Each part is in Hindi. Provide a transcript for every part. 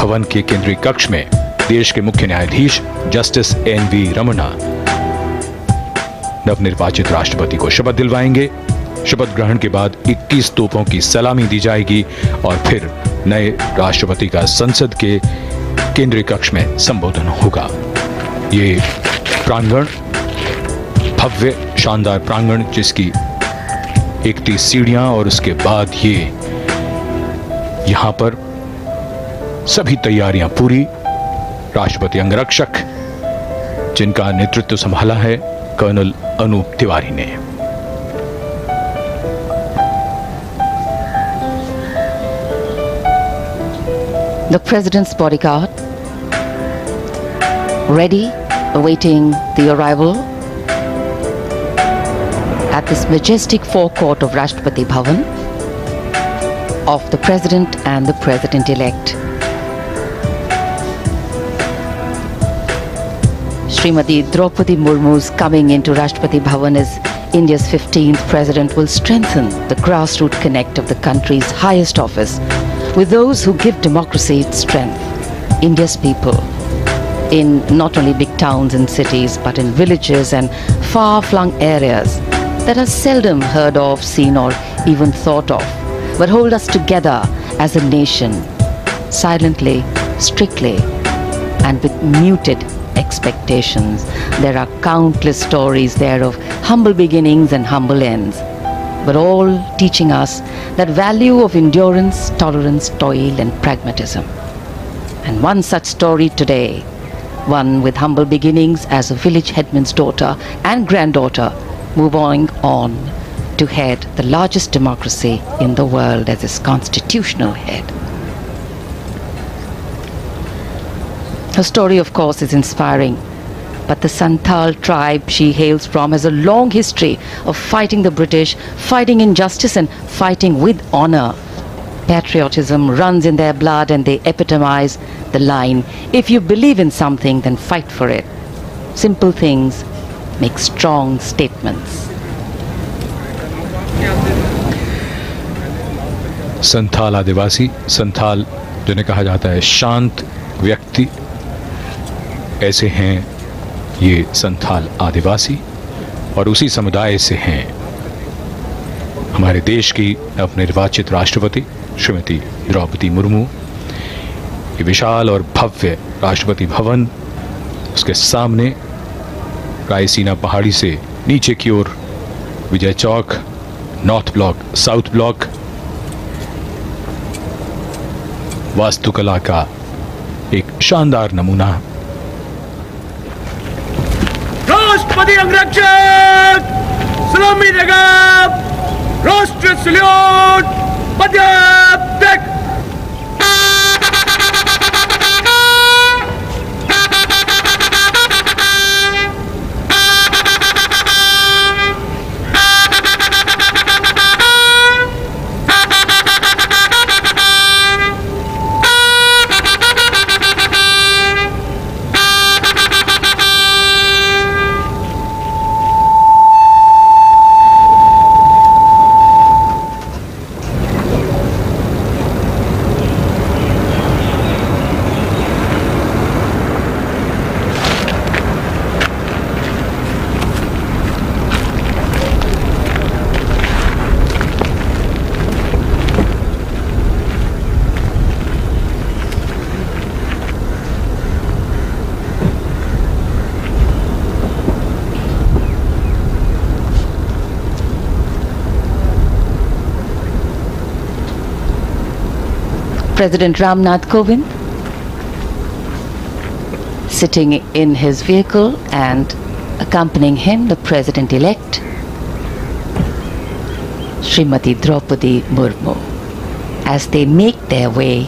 भवन के केंद्रीय कक्ष में देश के मुख्य न्यायाधीश जस्टिस एन.वी. रमन्ना नवनिर्वाचित राष्ट्रपति को शपथ दिलवाएंगे। शपथ ग्रहण के बाद 21 तोपों की सलामी दी जाएगी और फिर नए राष्ट्रपति का संसद के केंद्रीय कक्ष में संबोधन होगा। ये प्रांगण भव्य शानदार प्रांगण, जिसकी 31 सीढ़ियां और उसके बाद ये यहां पर सभी तैयारियां पूरी। राष्ट्रपति अंगरक्षक जिनका नेतृत्व संभाला है कर्नल अनूप तिवारी ने। The President's bodyguard ready, awaiting the arrival at this majestic forecourt of Rashtrapati Bhavan of the President and the President-elect. Srimati Draupadi Murmu's coming into Rashtrapati Bhavan as India's 15th President will strengthen the grassroots connect of the country's highest office with those who give democracy its strength, India's people, in not only big towns and cities, but in villages and far-flung areas that are seldom heard of, seen or even thought of, but hold us together as a nation, silently, strictly, and with muted expectations. There are countless stories there of humble beginnings and humble ends, but all teaching us that value of endurance, tolerance, toil and pragmatism. And one such story today, one with humble beginnings as a village headman's daughter and granddaughter, moving on to head the largest democracy in the world as its constitutional head. Her story, of course, is inspiring, but the Santhal tribe she hails from has a long history of fighting the British, fighting injustice and fighting with honor. Patriotism runs in their blood and they epitomize the line, if you believe in something, then fight for it. Simple things make strong statements. Santhal आदिवासी, संथाल जिन्हें कहा जाता है शांत व्यक्ति, ऐसे हैं ये संथाल आदिवासी और उसी समुदाय से हैं हमारे देश की नवनिर्वाचित राष्ट्रपति श्रीमती द्रौपदी मुर्मू। ये विशाल और भव्य राष्ट्रपति भवन, उसके सामने रायसीना पहाड़ी से नीचे की ओर Vijay Chowk, north block, south block, वास्तुकला का एक शानदार नमूना। राष्ट्रपति अंगरक्षक सलामी देगा, राष्ट्र सल्यूट, पदक। President Ramnath Kovind sitting in his vehicle and accompanying him the President-elect Srimati Draupadi Murmu as they make their way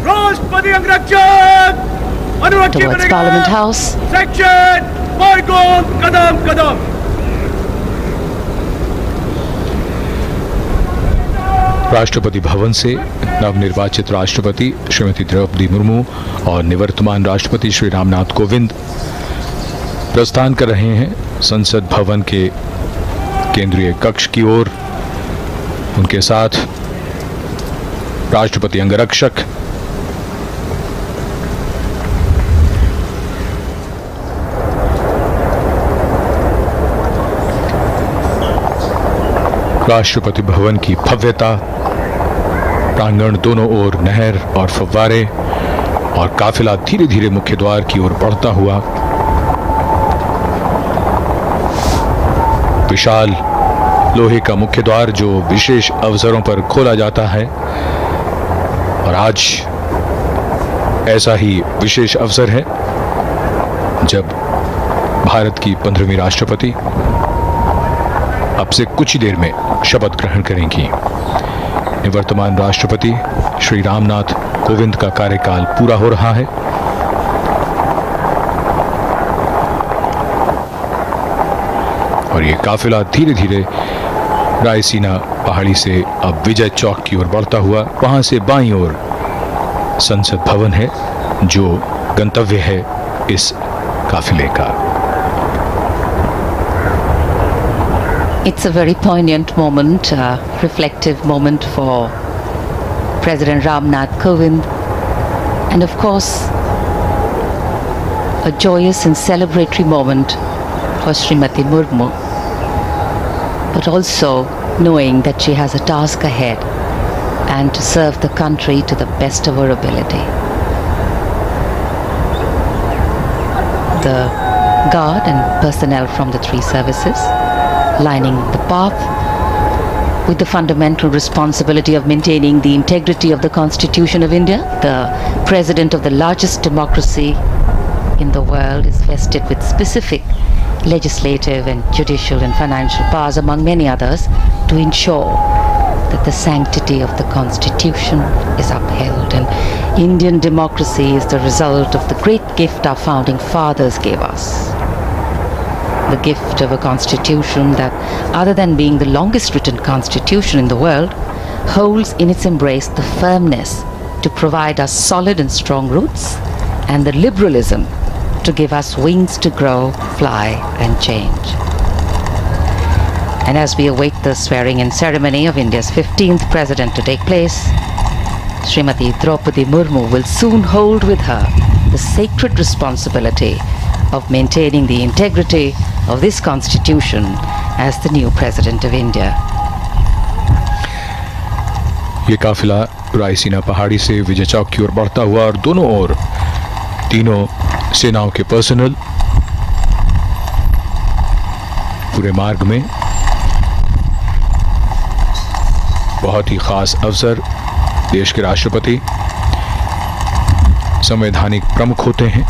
towards Parliament House. Rashtrapati Bhavan से नवनिर्वाचित राष्ट्रपति श्रीमती द्रौपदी मुर्मू और निवर्तमान राष्ट्रपति श्री रामनाथ कोविंद प्रस्थान कर रहे हैं संसद भवन के केंद्रीय कक्ष की ओर। उनके साथ राष्ट्रपति अंगरक्षक राष्ट्रपति भवन की भव्यता, प्रांगण दोनों ओर नहर और फव्वारे, और काफिला धीरे धीरे मुख्य द्वार की ओर बढ़ता हुआ। विशाल लोहे का मुख्य द्वार जो विशेष अवसरों पर खोला जाता है, और आज ऐसा ही विशेष अवसर है जब भारत की 15वीं राष्ट्रपति अब से कुछ ही देर में शपथ ग्रहण करेंगी। निवर्तमान राष्ट्रपति श्री रामनाथ कोविंद का कार्यकाल पूरा हो रहा है। और ये काफिला धीरे धीरे रायसीना पहाड़ी से अब विजय चौक की ओर बढ़ता हुआ, वहां से बाईं ओर संसद भवन है जो गंतव्य है इस काफिले का। It's a very poignant moment, reflective moment for President Ramnath Kovind, and of course a joyous and celebratory moment for Srimati Murmu, but also knowing that she has a task ahead and to serve the country to the best of her ability. The guard and personnel from the three services lining the path with the fundamental responsibility of maintaining the integrity of the Constitution of India. The President of the largest democracy in the world is vested with specific legislative and judicial and financial powers, among many others, to ensure that the sanctity of the Constitution is upheld. And Indian democracy is the result of the great gift our founding fathers gave us. The gift of a constitution that, other than being the longest written constitution in the world, holds in its embrace the firmness to provide us solid and strong roots, and the liberalism to give us wings to grow, fly and change. And as we await the swearing-in ceremony of India's 15th president to take place, Srimati Draupadi Murmu will soon hold with her the sacred responsibility of maintaining the integrity of this constitution as the new president of India. ये काफिला रायसीना पहाड़ी से विजय चौक की ओर बढ़ता हुआ, और दोनों ओर तीनों सेनाओं के पर्सनल पूरे मार्ग में। बहुत ही खास अवसर, देश के राष्ट्रपति संवैधानिक प्रमुख होते हैं,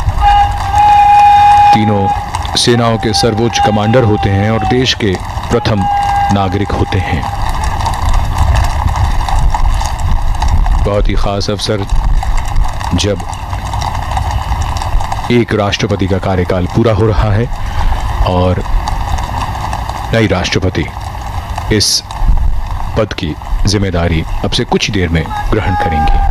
तीनों सेनाओं के सर्वोच्च कमांडर होते हैं और देश के प्रथम नागरिक होते हैं। बहुत ही खास अवसर जब एक राष्ट्रपति का कार्यकाल पूरा हो रहा है और नई राष्ट्रपति इस पद की जिम्मेदारी अब से कुछ देर में ग्रहण करेंगी।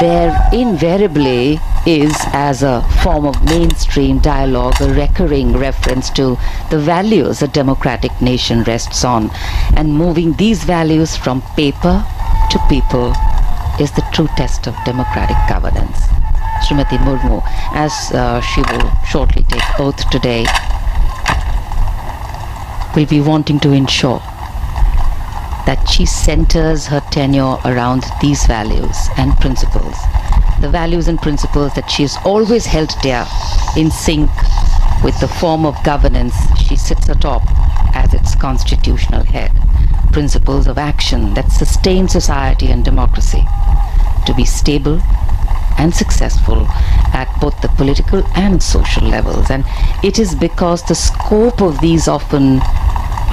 There invariably is, as a form of mainstream dialogue, a recurring reference to the values a democratic nation rests on, and moving these values from paper to people is the true test of democratic governance. Srimati Murmu, as she will shortly take oath today, will be wanting to ensure that she centers her tenure around these values and principles. The values and principles that she has always held dear, in sync with the form of governance she sits atop as its constitutional head. Principles of action that sustain society and democracy to be stable and successful at both the political and social levels. And it is because the scope of these often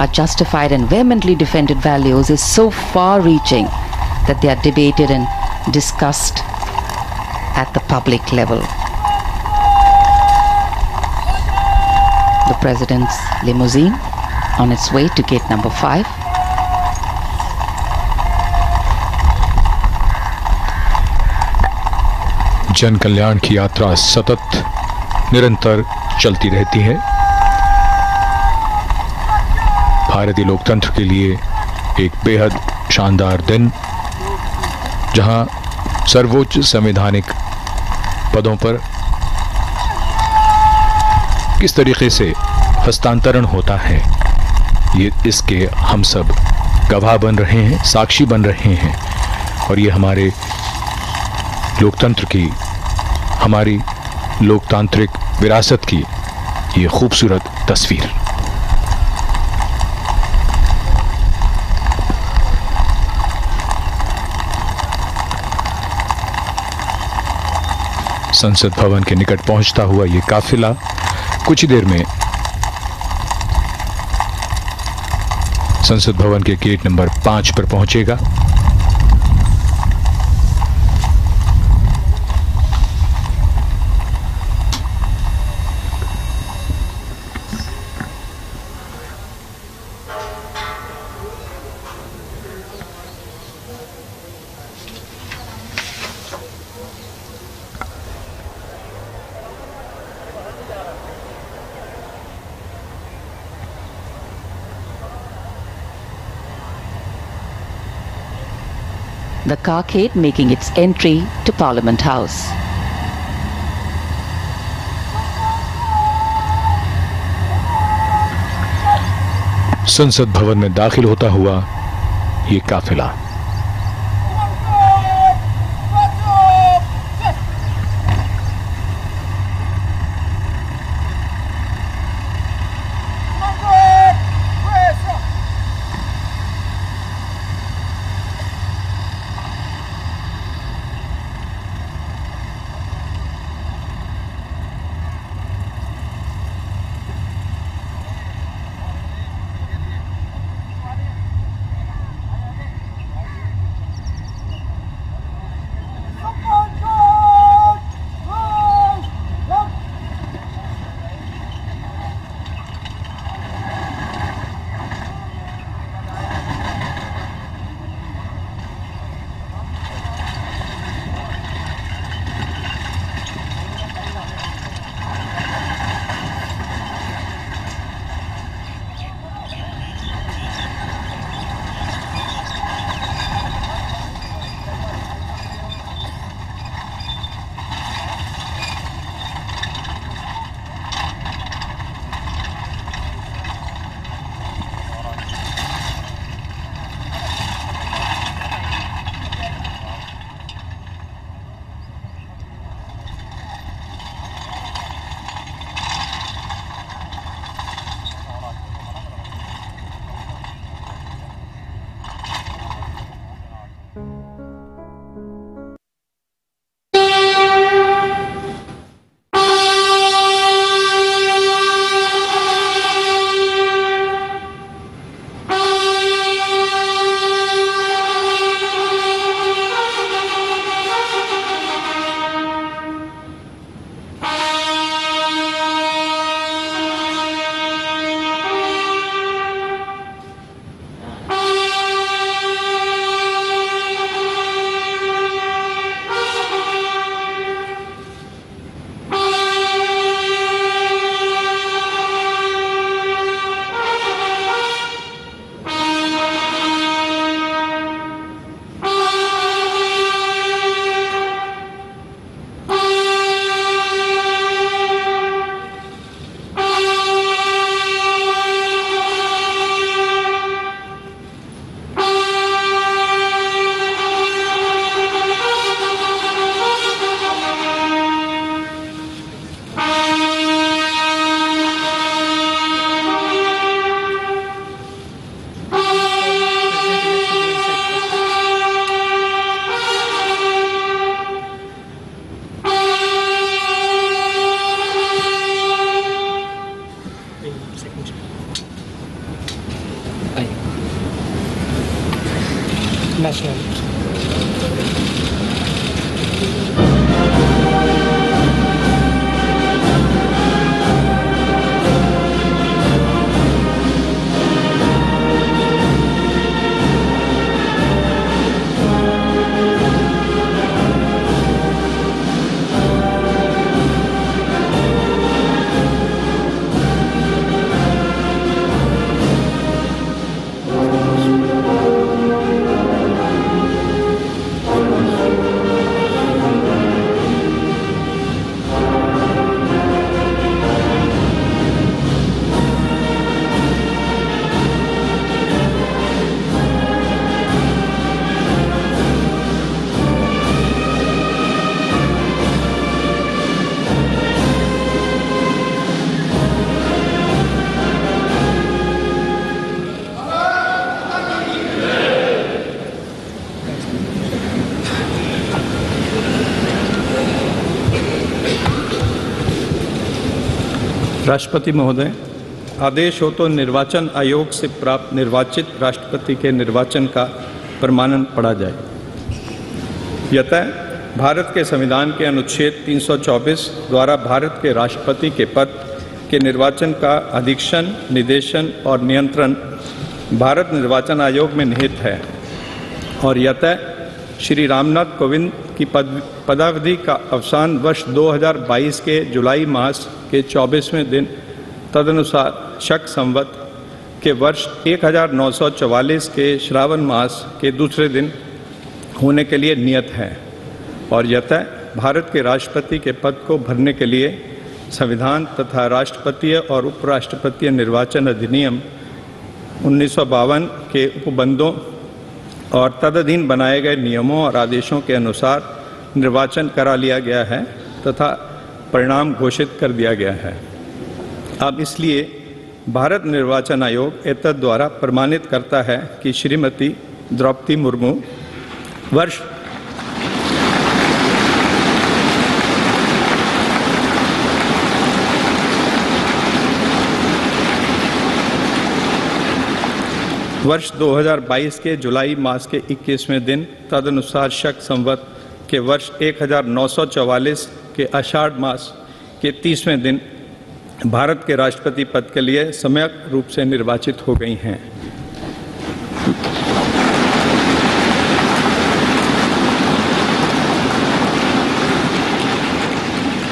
are justified and vehemently defended values is so far-reaching that they are debated and discussed at the public level. The President's limousine on its way to gate number 5. जन कल्याण की यात्रा सतत निरंतर चलती रहती है। भारतीय लोकतंत्र के लिए एक बेहद शानदार दिन, जहां सर्वोच्च संवैधानिक पदों पर किस तरीके से हस्तांतरण होता है, ये इसके हम सब गवाह बन रहे हैं, साक्षी बन रहे हैं। और ये हमारे लोकतंत्र की, हमारी लोकतांत्रिक विरासत की ये खूबसूरत तस्वीर। संसद भवन के निकट पहुंचता हुआ ये काफिला कुछ ही देर में संसद भवन के गेट नंबर 5 पर पहुंचेगा। The carcade making its entry to Parliament House. संसद भवन में दाखिल होता हुआ ये काफिला national. राष्ट्रपति महोदय, आदेश हो तो निर्वाचन आयोग से प्राप्त निर्वाचित राष्ट्रपति के निर्वाचन का प्रमाणन पढ़ा जाए। यतः भारत के संविधान के अनुच्छेद 324 द्वारा भारत के राष्ट्रपति के पद के निर्वाचन का अधीक्षण, निर्देशन और नियंत्रण भारत निर्वाचन आयोग में निहित है और यतः श्री रामनाथ कोविंद की पदावधि का अवसान वर्ष 2022 के जुलाई मास के 24वें दिन तदनुसार शक संवत के वर्ष 1944 के श्रावण मास के दूसरे दिन होने के लिए नियत है और यतः भारत के राष्ट्रपति के पद को भरने के लिए संविधान तथा राष्ट्रपतीय और उपराष्ट्रपतीय निर्वाचन अधिनियम 1952 के उपबंधों और तदधीन बनाए गए नियमों और आदेशों के अनुसार निर्वाचन करा लिया गया है तथा परिणाम घोषित कर दिया गया है। अब इसलिए भारत निर्वाचन आयोग एतद द्वारा प्रमाणित करता है कि श्रीमती द्रौपदी मुर्मू वर्ष वर्ष 2022 के जुलाई मास के 21वें दिन तदनुसार शक संवत के वर्ष 1944 के आषाढ़ मास के 30वें दिन भारत के राष्ट्रपति पद के लिए सम्यक रूप से निर्वाचित हो गई हैं।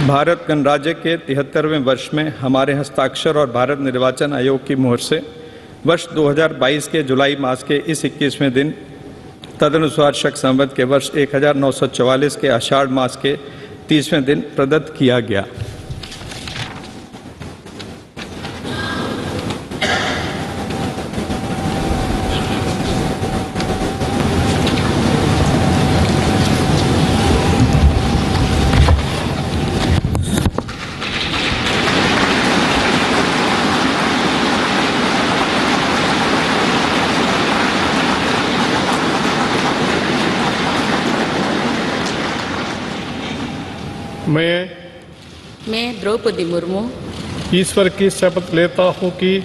भारत गणराज्य के 73वें वर्ष में हमारे हस्ताक्षर और भारत निर्वाचन आयोग की मोहर से वर्ष 2022 के जुलाई मास के इस 21वें दिन तदनुसार शक संवत के वर्ष 1944 के आषाढ़ मास के 30वें दिन प्रदत्त किया गया। मैं द्रौपदी मुर्मू ईश्वर की शपथ लेता हूँ कि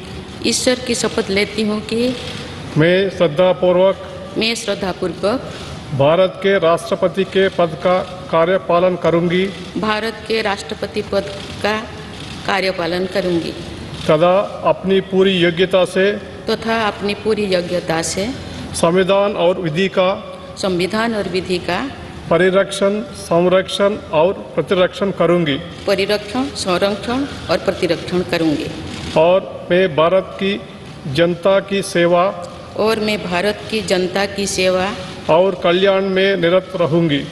मैं श्रद्धापूर्वक भारत के राष्ट्रपति के पद का कार्यपालन करूँगी तथा अपनी पूरी योग्यता से संविधान और विधि का परिरक्षण, संरक्षण और प्रतिरक्षण करूंगी और मैं भारत की जनता की सेवा और कल्याण में निरत रहूंगी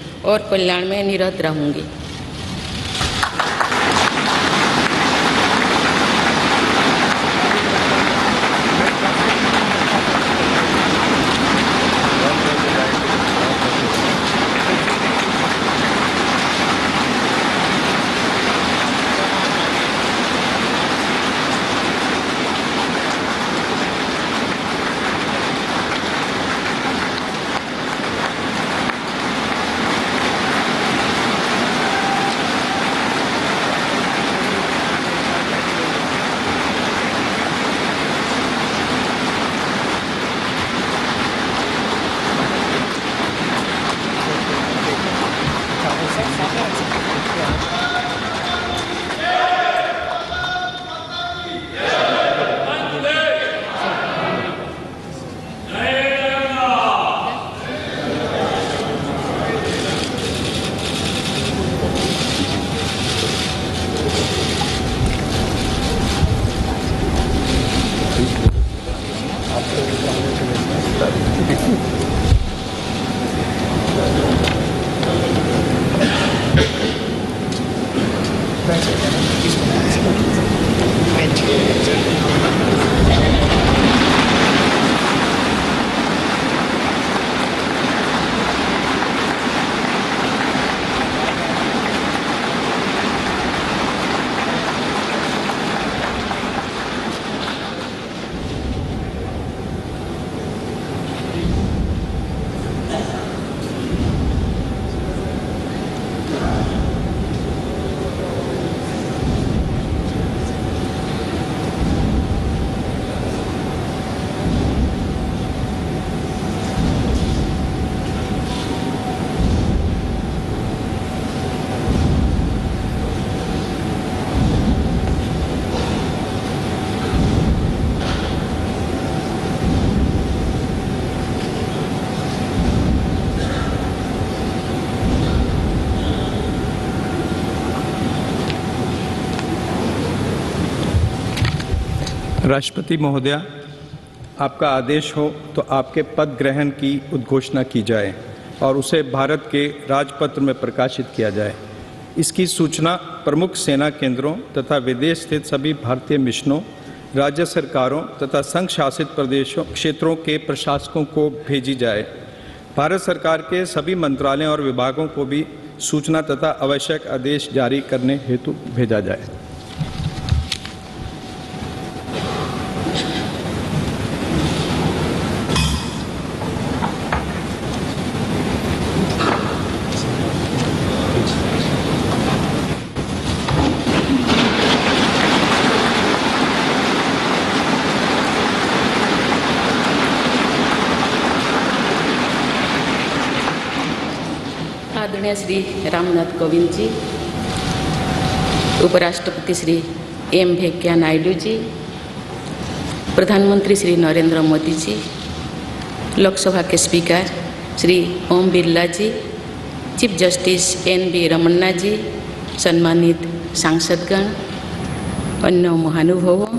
राष्ट्रपति महोदया, आपका आदेश हो तो आपके पद ग्रहण की उद्घोषणा की जाए और उसे भारत के राजपत्र में प्रकाशित किया जाए। इसकी सूचना प्रमुख सेना केंद्रों तथा विदेश स्थित सभी भारतीय मिशनों, राज्य सरकारों तथा संघ शासित प्रदेशों क्षेत्रों के प्रशासकों को भेजी जाए। भारत सरकार के सभी मंत्रालयों और विभागों को भी सूचना तथा आवश्यक आदेश जारी करने हेतु भेजा जाए। आदरणीय श्री रामनाथ कोविंद जी, उपराष्ट्रपति श्री एम वेंकैया नायडू जी, प्रधानमंत्री श्री नरेंद्र मोदी जी, लोकसभा के स्पीकर श्री ओम बिरला जी, चीफ जस्टिस एन.वी. रमन्ना जी, सम्मानित सांसदगण, अन्य महानुभावों,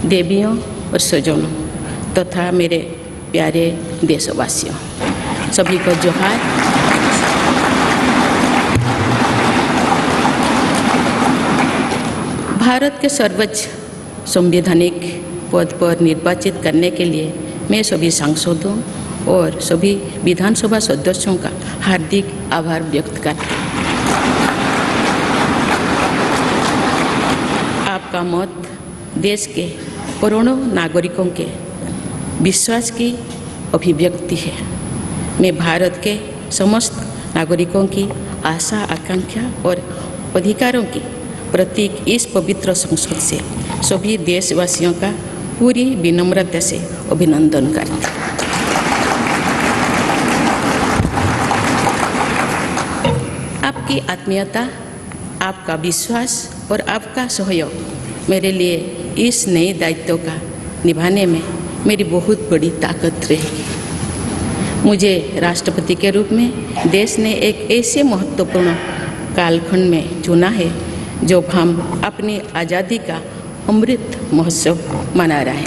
देवियों और स्वजनों तथा मेरे प्यारे देशवासियों, सभी को जोहार। भारत के सर्वोच्च संवैधानिक पद पर निर्वाचित करने के लिए मैं सभी सांसदों और सभी विधानसभा सदस्यों का हार्दिक आभार व्यक्त करता हूँ। आपका मत देश के करोड़ों नागरिकों के विश्वास की अभिव्यक्ति है। मैं भारत के समस्त नागरिकों की आशा, आकांक्षा और अधिकारों की प्रतीक इस पवित्र संसद से सभी देशवासियों का पूरी विनम्रता से अभिनंदन करता हूँ। आपकी आत्मीयता, आपका विश्वास और आपका सहयोग मेरे लिए इस नए दायित्व का निभाने में मेरी बहुत बड़ी ताकत रहेगी। मुझे राष्ट्रपति के रूप में देश ने एक ऐसे महत्वपूर्ण कालखंड में चुना है जब हम अपनी आज़ादी का अमृत महोत्सव मना रहे हैं।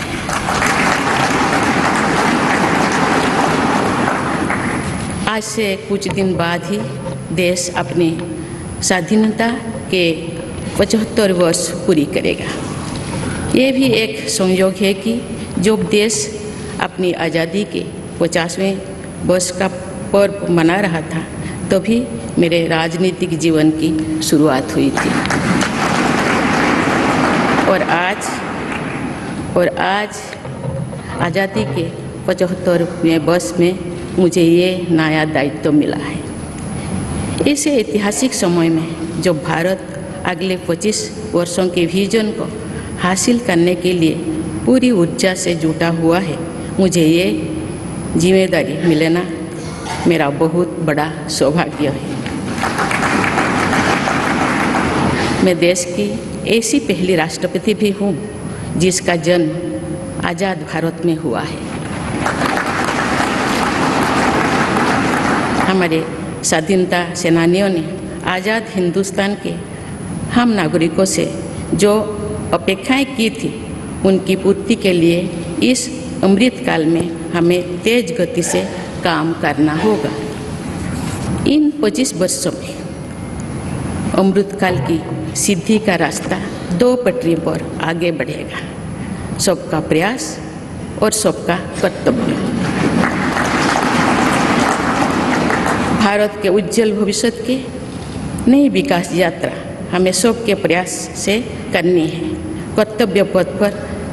आज से कुछ दिन बाद ही देश अपनी स्वाधीनता के 75 वर्ष पूरी करेगा। ये भी एक संयोग है कि जब देश अपनी आज़ादी के 50वें वर्ष का पर्व मना रहा था, तभी मेरे राजनीतिक जीवन की शुरुआत हुई थी। और आज आज़ादी के 75वें वर्ष में मुझे ये नया दायित्व मिला है। इस ऐतिहासिक समय में जब भारत अगले 25 वर्षों के विजन को हासिल करने के लिए पूरी ऊर्जा से जुटा हुआ है, मुझे ये जिम्मेदारी मिलना मेरा बहुत बड़ा सौभाग्य है। मैं देश की ऐसी पहली राष्ट्रपति भी हूँ जिसका जन्म आज़ाद भारत में हुआ है। हमारे स्वाधीनता सेनानियों ने आज़ाद हिंदुस्तान के हम नागरिकों से जो अपेक्षाएं की थी, उनकी पूर्ति के लिए इस अमृतकाल में हमें तेज गति से काम करना होगा। इन 25 वर्षों में अमृतकाल की सिद्धि का रास्ता 2 पटरी पर आगे बढ़ेगा, सबका प्रयास और सबका कर्तव्य। भारत के उज्जवल भविष्य के नई विकास यात्रा हमें सबके प्रयास से करनी है, कर्तव्य पथ पर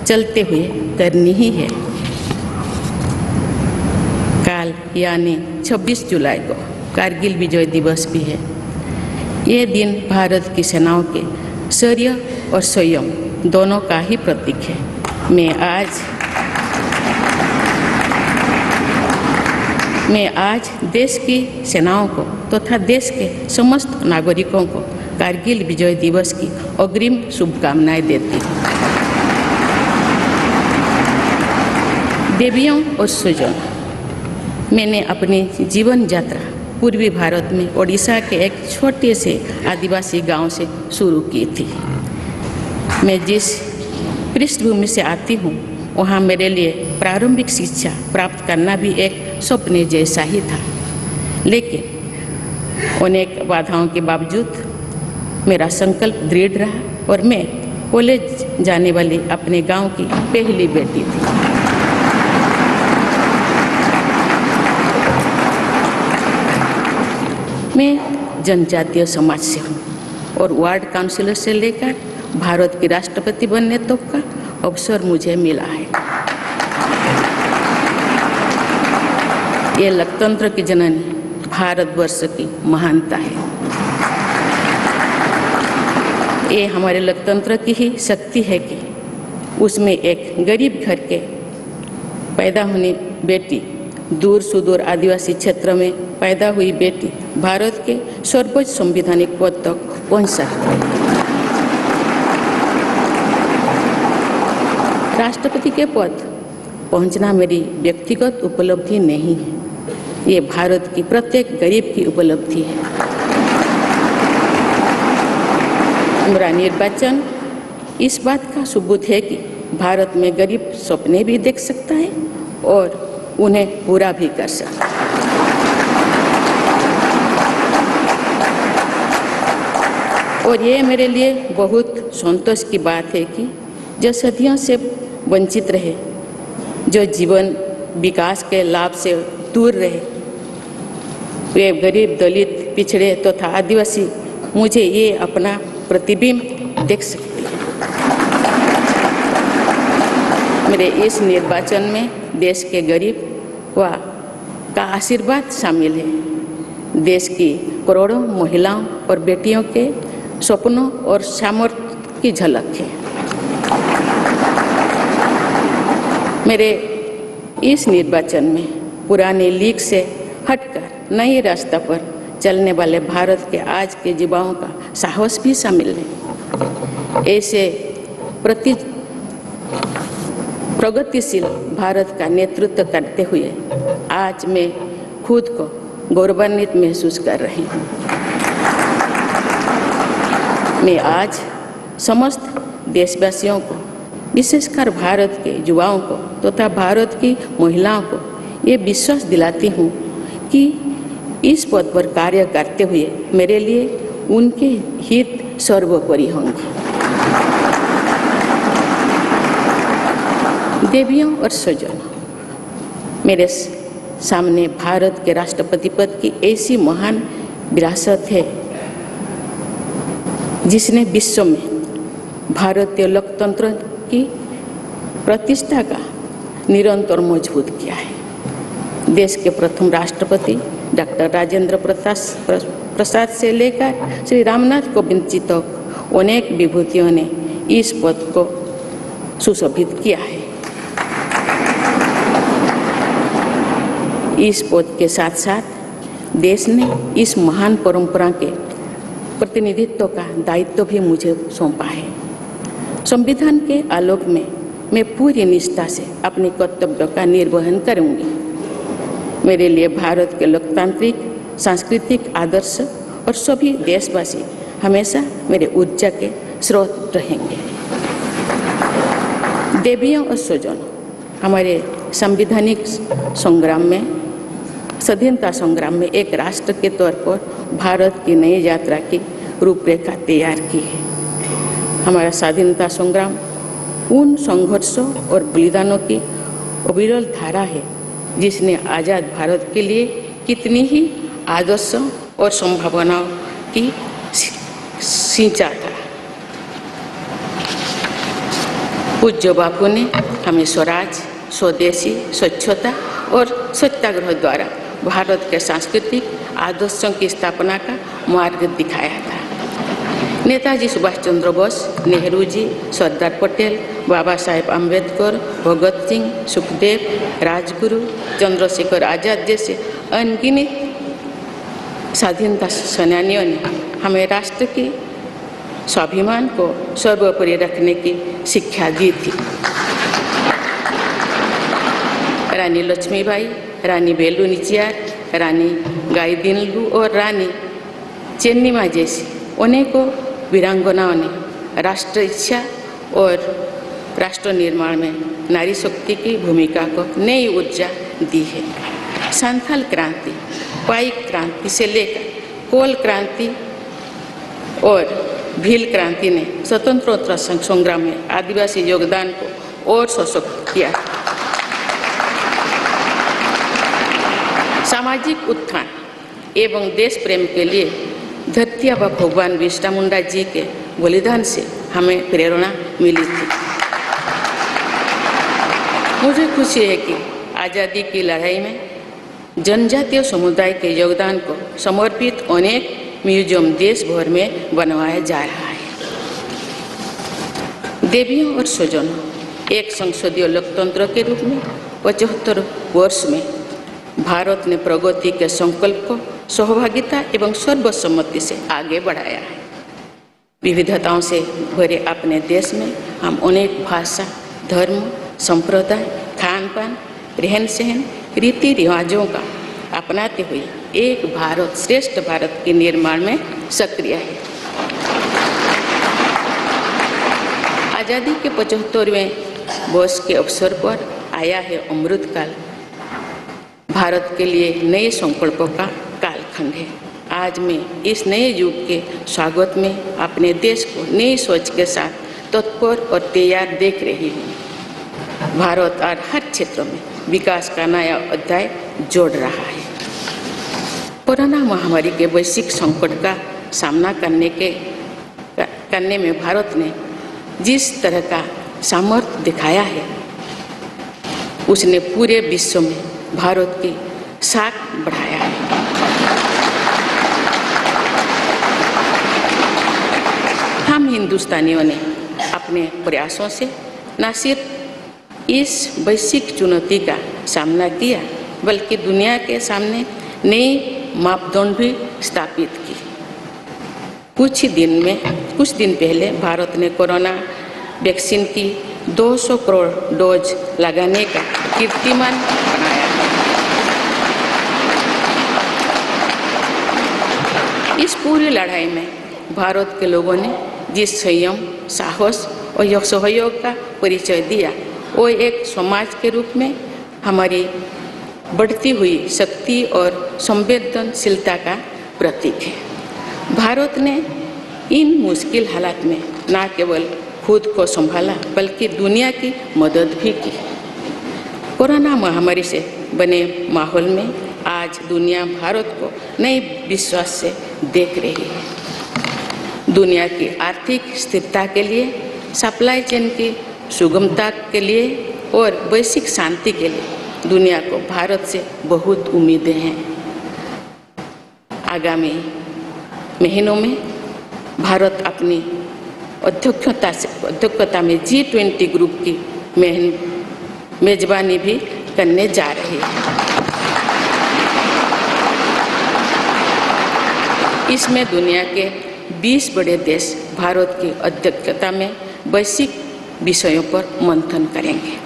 चलते हुए करनी ही है। काल यानी 26 जुलाई को कारगिल विजय दिवस भी है। ये दिन भारत की सेनाओं के शौर्य और संयम दोनों का ही प्रतीक है। मैं आज देश की सेनाओं को तथा देश के समस्त नागरिकों को कारगिल विजय दिवस की अग्रिम शुभकामनाएं देती हूँ। देवियों और स्वजनों, मैंने अपनी जीवन यात्रा पूर्वी भारत में ओडिशा के एक छोटे से आदिवासी गांव से शुरू की थी। मैं जिस पृष्ठभूमि से आती हूँ, वहाँ मेरे लिए प्रारंभिक शिक्षा प्राप्त करना भी एक सपने जैसा ही था। लेकिन अनेक बाधाओं के बावजूद मेरा संकल्प दृढ़ रहा और मैं कॉलेज जाने वाली अपने गांव की पहली बेटी थी। मैं जनजातीय समाज से हूँ और वार्ड काउंसिलर से लेकर भारत की राष्ट्रपति बनने तक का अवसर मुझे मिला है। ये लोकतंत्र की जननी भारतवर्ष की महानता है। ये हमारे लोकतंत्र की ही शक्ति है कि उसमें एक गरीब घर के पैदा होने बेटी, दूर सुदूर आदिवासी क्षेत्र में पैदा हुई बेटी भारत के सर्वोच्च संवैधानिक पद तक पहुंच सकती है। राष्ट्रपति के पद पहुंचना मेरी व्यक्तिगत उपलब्धि नहीं है, ये भारत की प्रत्येक गरीब की उपलब्धि है। मेरा निर्वाचन इस बात का सबूत है कि भारत में गरीब सपने भी देख सकता है और उन्हें पूरा भी कर सकता है। और ये मेरे लिए बहुत संतोष की बात है कि जो सदियों से वंचित रहे, जो जीवन विकास के लाभ से दूर रहे, वे गरीब, दलित, पिछड़े तथा आदिवासी मुझे ये अपना प्रतिबिंब देख सकते हैं। मेरे इस निर्वाचन में देश के गरीब व का आशीर्वाद शामिल है। देश की करोड़ों महिलाओं और बेटियों के सपनों और सामर्थ्य की झलक है। मेरे इस निर्वाचन में पुराने लीग से हटकर नए रास्ते पर चलने वाले भारत के आज के युवाओं का साहस भी शामिल है। ऐसे प्रगतिशील भारत का नेतृत्व करते हुए आज मैं खुद को गौरवान्वित महसूस कर रही हूँ। मैं आज समस्त देशवासियों को, विशेषकर भारत के युवाओं को तथा भारत की महिलाओं को ये विश्वास दिलाती हूँ कि इस पद पर कार्य करते हुए मेरे लिए उनके हित सर्वोपरि होंगे। देवियों और स्वजनों, मेरे सामने भारत के राष्ट्रपति पद की ऐसी महान विरासत है जिसने विश्व में भारतीय लोकतंत्र की प्रतिष्ठा का निरंतर मजबूत किया है। देश के प्रथम राष्ट्रपति डॉक्टर राजेंद्र प्रसाद से लेकर श्री रामनाथ कोविंद जी तक अनेक विभूतियों ने इस पद को सुशोभित किया है। इस पद के साथ साथ देश ने इस महान परंपरा के प्रतिनिधित्व का दायित्व भी मुझे सौंपा है। संविधान के आलोक में मैं पूरी निष्ठा से अपने कर्तव्यों का निर्वहन करूंगी। मेरे लिए भारत के लोकतांत्रिक सांस्कृतिक आदर्श और सभी देशवासी हमेशा मेरे ऊर्जा के स्रोत रहेंगे। देवियों और स्वजनों, हमारे संवैधानिक संग्राम में, स्वाधीनता संग्राम में एक राष्ट्र के तौर पर भारत की नई यात्रा की रूपरेखा तैयार की है। हमारा स्वाधीनता संग्राम उन संघर्षों और बलिदानों की अविरल धारा है जिसने आज़ाद भारत के लिए कितनी ही आदर्शों और संभावनाओं की सिंचा था। पूज्य बापू ने हमें स्वराज, स्वदेशी, स्वच्छता और सत्याग्रह द्वारा भारत के सांस्कृतिक आदर्शों की स्थापना का मार्ग दिखाया था। नेताजी सुभाष चंद्र बोस, नेहरू जी, सरदार पटेल, बाबा साहेब अम्बेडकर, भगत सिंह, सुखदेव, राजगुरु, चंद्रशेखर आजाद जैसे अनगिनत स्वाधीनता सेनानियों ने हमें राष्ट्र के स्वाभिमान को सर्वोपरि रखने की शिक्षा दी थी। रानी लक्ष्मीबाई, रानी वेलु नाचियार, रानी गाईदिन्लु और रानी चेन्निमा जैसी अनेकों वीरांगनाओं ने राष्ट्र इच्छा और राष्ट्र निर्माण में नारी शक्ति की भूमिका को नई ऊर्जा दी है। संथाल क्रांति, पाइक क्रांति से लेकर कोल क्रांति और भील क्रांति ने स्वतंत्रता संग्राम में आदिवासी योगदान को और सशक्त किया। सामाजिक उत्थान एवं देश प्रेम के लिए धरती आबा भगवान बिरसा मुंडा जी के बलिदान से हमें प्रेरणा मिली थी। मुझे खुशी है कि आज़ादी की लड़ाई में जनजातीय समुदाय के योगदान को समर्पित अनेक म्यूजियम देश भर में बनवाया जा रहा है। देवियों और स्वजनों, एक संसदीय लोकतंत्र के रूप में 75 वर्ष में भारत ने प्रगति के संकल्प को सहभागिता एवं सर्वसम्मति से आगे बढ़ाया है। विविधताओं से भरे अपने देश में हम अनेक भाषा, धर्म, संप्रदाय, खान पान, रहन सहन, रीति रिवाजों का अपनाते हुए एक भारत श्रेष्ठ भारत के निर्माण में सक्रिय है। आज़ादी के 75वें वर्ष के अवसर पर आया है अमृतकाल। भारत के लिए नए संकल्पों का कालखंड है। आज मैं इस नए युग के स्वागत में अपने देश को नई सोच के साथ तत्पर और तैयार देख रही हूँ। भारत और हर क्षेत्र में विकास का नया अध्याय जोड़ रहा है। कोरोना महामारी के वैश्विक संकट का सामना करने में भारत ने जिस तरह का सामर्थ्य दिखाया है, उसने पूरे विश्व में भारत की साख बढ़ाया है। हम हिंदुस्तानियों ने अपने प्रयासों से न सिर्फ इस वैश्विक चुनौती का सामना किया, बल्कि दुनिया के सामने नई मापदंड भी स्थापित की। कुछ दिन पहले भारत ने कोरोना वैक्सीन की 200 करोड़ डोज लगाने का कीर्तिमान बनाया। इस पूरी लड़ाई में भारत के लोगों ने जिस संयम, साहस और सहयोग का परिचय दिया, वो एक समाज के रूप में हमारी बढ़ती हुई शक्ति और संवेदनशीलता का प्रतीक है। भारत ने इन मुश्किल हालात में न केवल खुद को संभाला, बल्कि दुनिया की मदद भी की। कोरोना महामारी से बने माहौल में आज दुनिया भारत को नए विश्वास से देख रही है। दुनिया की आर्थिक स्थिरता के लिए, सप्लाई चेन की सुगमता के लिए और वैश्विक शांति के लिए दुनिया को भारत से बहुत उम्मीदें हैं। आगामी महीनों में भारत अपनी अध्यक्षता में G20 ग्रुप की मेजबानी भी करने जा रही है। इसमें दुनिया के 20 बड़े देश भारत की अध्यक्षता में वैश्विक विषयों पर मंथन करेंगे।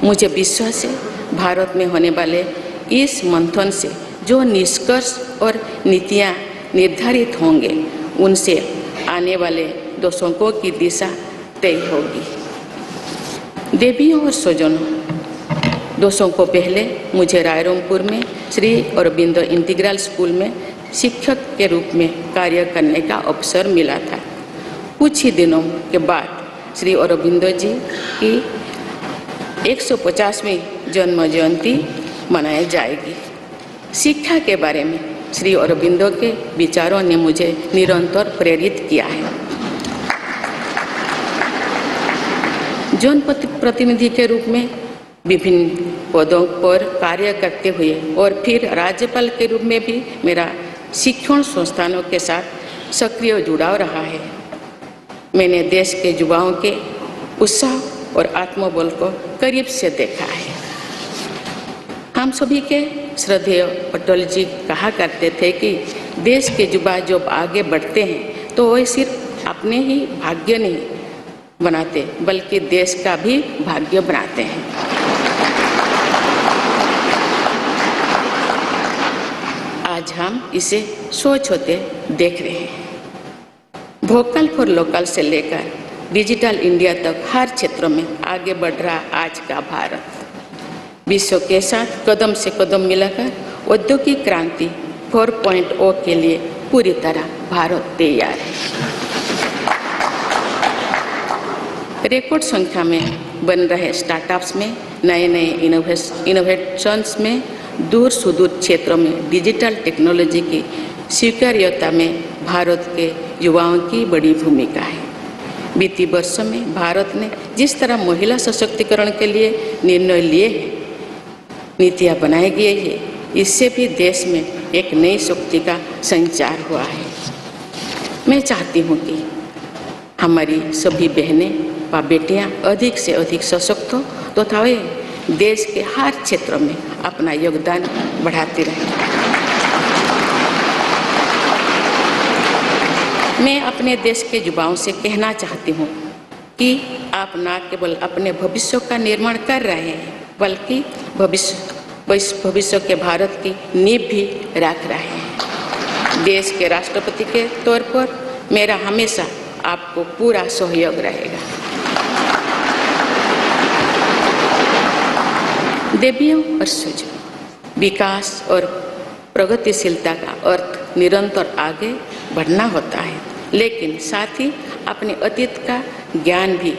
मुझे विश्वास है भारत में होने वाले इस मंथन से जो निष्कर्ष और नीतियाँ निर्धारित होंगे, उनसे आने वाले दशकों की दिशा तय होगी। देवियों और स्वजनों, दशकों पहले मुझे रायरंगपुर में श्री अरबिंदो इंटीग्रल स्कूल में शिक्षक के रूप में कार्य करने का अवसर मिला था। कुछ ही दिनों के बाद श्री अरबिंदो जी की 150वीं जन्म जयंती मनाई जाएगी। शिक्षा के बारे में श्री अरबिंदो के विचारों ने मुझे निरंतर प्रेरित किया है। जनप्रतिनिधि के रूप में विभिन्न पदों पर कार्य करते हुए और फिर राज्यपाल के रूप में भी मेरा शिक्षण संस्थानों के साथ सक्रिय जुड़ाव रहा है। मैंने देश के युवाओं के उत्साह और आत्मबल को करीब से देखा है। हम सभी के श्रद्धेय अटल जी कहा करते थे कि देश के युवा जब आगे बढ़ते हैं तो वे सिर्फ अपने ही भाग्य नहीं बनाते, बल्कि देश का भी भाग्य बनाते हैं। आज हम इसे सोच होते देख रहे हैं। वोकल फॉर लोकल से लेकर डिजिटल इंडिया तक हर क्षेत्र में आगे बढ़ रहा आज का भारत विश्व के साथ कदम से कदम मिलाकर औद्योगिक क्रांति 4.0 के लिए पूरी तरह भारत तैयार है। रिकॉर्ड संख्या में बन रहे स्टार्टअप्स में नए नए इनोवेशंस में दूर सुदूर क्षेत्रों में डिजिटल टेक्नोलॉजी की स्वीकार्यता में भारत के युवाओं की बड़ी भूमिका है। बीती वर्षों में भारत ने जिस तरह महिला सशक्तिकरण के लिए निर्णय लिए हैं, नीतियाँ बनाई गई है, इससे भी देश में एक नई शक्ति का संचार हुआ है। मैं चाहती हूँ कि हमारी सभी बहनें व बेटियाँ अधिक से अधिक सशक्त हो तथा वे देश के हर क्षेत्र में अपना योगदान बढ़ाती रहें। मैं अपने देश के युवाओं से कहना चाहती हूँ कि आप न केवल अपने भविष्य का निर्माण कर रहे हैं बल्कि भविष्य के भारत की नींव भी रख रहे हैं। देश के राष्ट्रपति के तौर पर मेरा हमेशा आपको पूरा सहयोग रहेगा। देवियों और सुजों, विकास और प्रगतिशीलता का अर्थ निरंतर आगे बढ़ना होता है, लेकिन साथ ही अपने अतीत का ज्ञान भी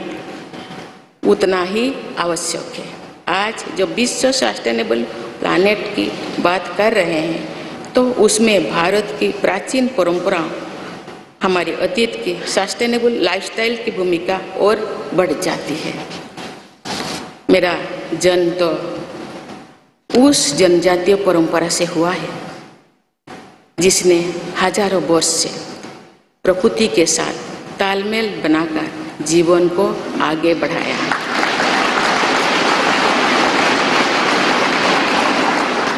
उतना ही आवश्यक है। आज जब विश्व सस्टेनेबल प्लानेट की बात कर रहे हैं तो उसमें भारत की प्राचीन परंपराओं, हमारे अतीत की सस्टेनेबल लाइफस्टाइल की भूमिका और बढ़ जाती है। मेरा जन्म तो उस जनजातीय परंपरा से हुआ है जिसने हजारों वर्ष से प्रकृति के साथ तालमेल बनाकर जीवन को आगे बढ़ाया है।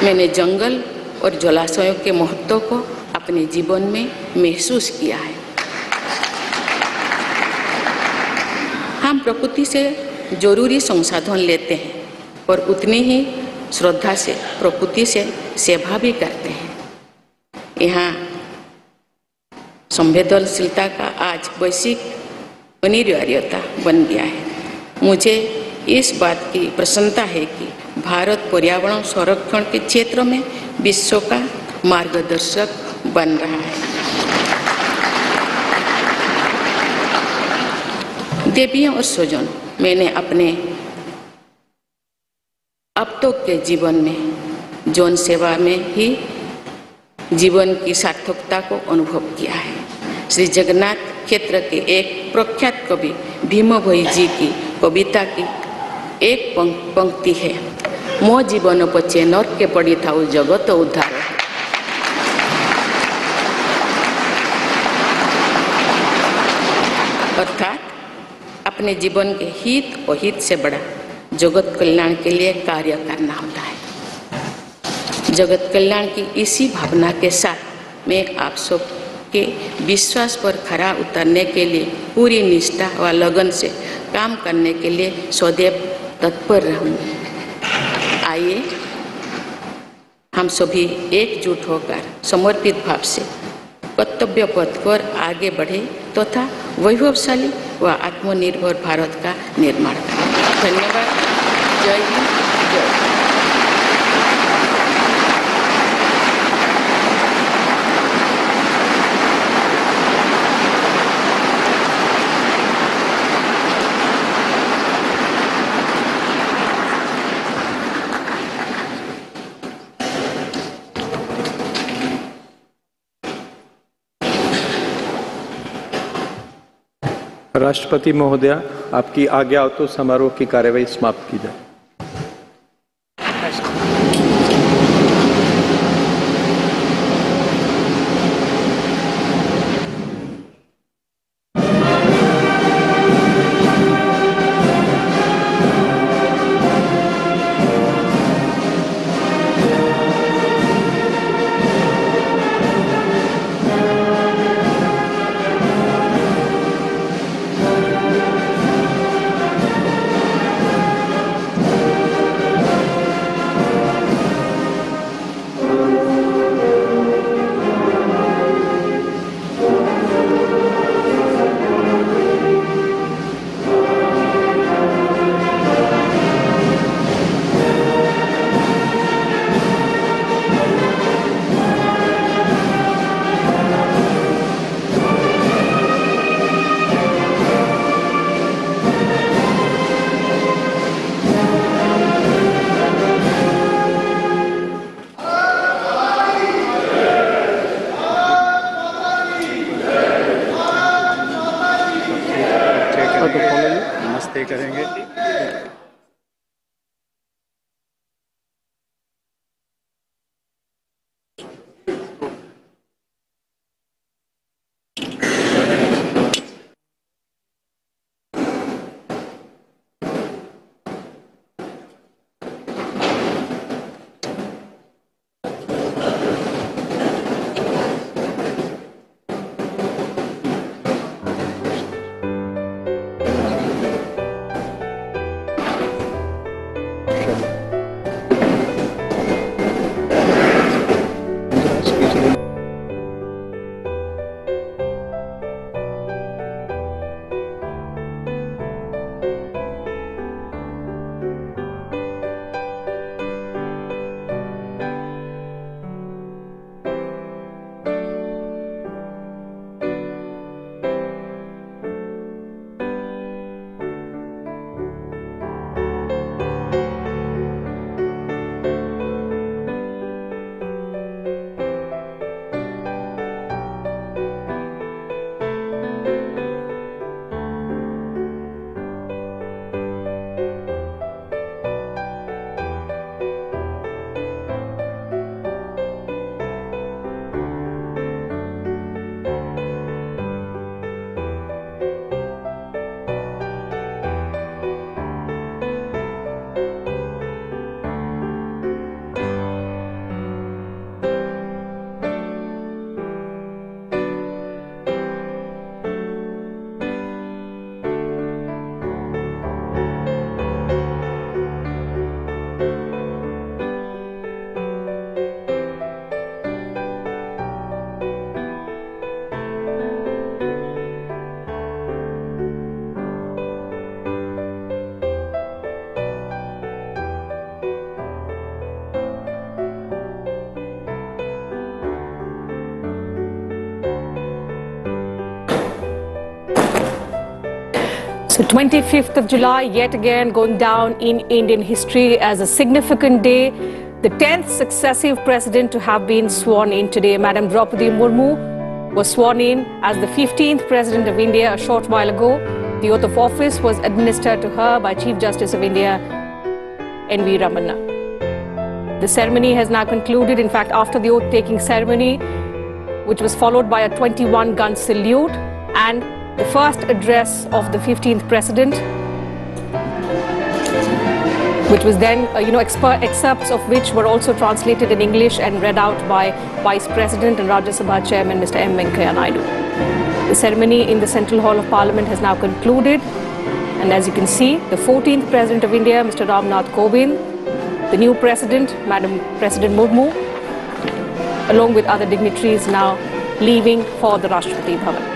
मैंने जंगल और जलाशयों के महत्व को अपने जीवन में महसूस किया है। हम प्रकृति से जरूरी संसाधन लेते हैं और उतनी ही श्रद्धा से प्रकृति से सेवा भी करते हैं। यहाँ संवेदनशीलता का आज वैश्विक अनिवार्यता बन गया है। मुझे इस बात की प्रसन्नता है कि भारत पर्यावरण संरक्षण के क्षेत्र में विश्व का मार्गदर्शक बन रहा है। देवियों और स्वजन, मैंने अपने अब तक के जीवन में जौन सेवा में ही जीवन की सार्थकता को अनुभव किया है। श्री जगन्नाथ क्षेत्र के एक प्रख्यात कवि भीम भोई जी की कविता की एक पंक्ति है, मो जीवन पचे नर्क के पड़ी था जगत उद्धार। अर्थात अपने जीवन के हित और हित से बड़ा जगत कल्याण के लिए कार्य करना होता है। जगत कल्याण की इसी भावना के साथ मैं आप सब के विश्वास पर खरा उतरने के लिए पूरी निष्ठा व लगन से काम करने के लिए सदैव तत्पर रहूँगी। आइए हम सभी एकजुट होकर समर्पित भाव से कर्तव्य पथ पर आगे बढ़े तथा वैभवशाली व आत्मनिर्भर भारत का निर्माण करें। धन्यवाद। जय हिंद, जय भारत। राष्ट्रपति महोदया, आपकी आज्ञा हो तो समारोह की कार्यवाही समाप्त की जाए। So 25th of July, yet again going down in Indian history as a significant day. The 10th successive president to have been sworn in today. Madam Draupadi Murmu was sworn in as the 15th president of India a short while ago. The oath of office was administered to her by Chief Justice of India, N.V. Ramana. The ceremony has now concluded. In fact, after the oath-taking ceremony, which was followed by a 21-gun salute and the first address of the 15th president, which was then, excerpts of which were also translated in English and read out by Vice President and Rajya Sabha Chairman Mr. M. Venkaiah Naidu. The ceremony in the Central Hall of Parliament has now concluded, and as you can see, the 14th President of India, Mr. Ramnath Kovind, the new President, Madam President Murmu, along with other dignitaries now leaving for the Rashtrapati Bhavan.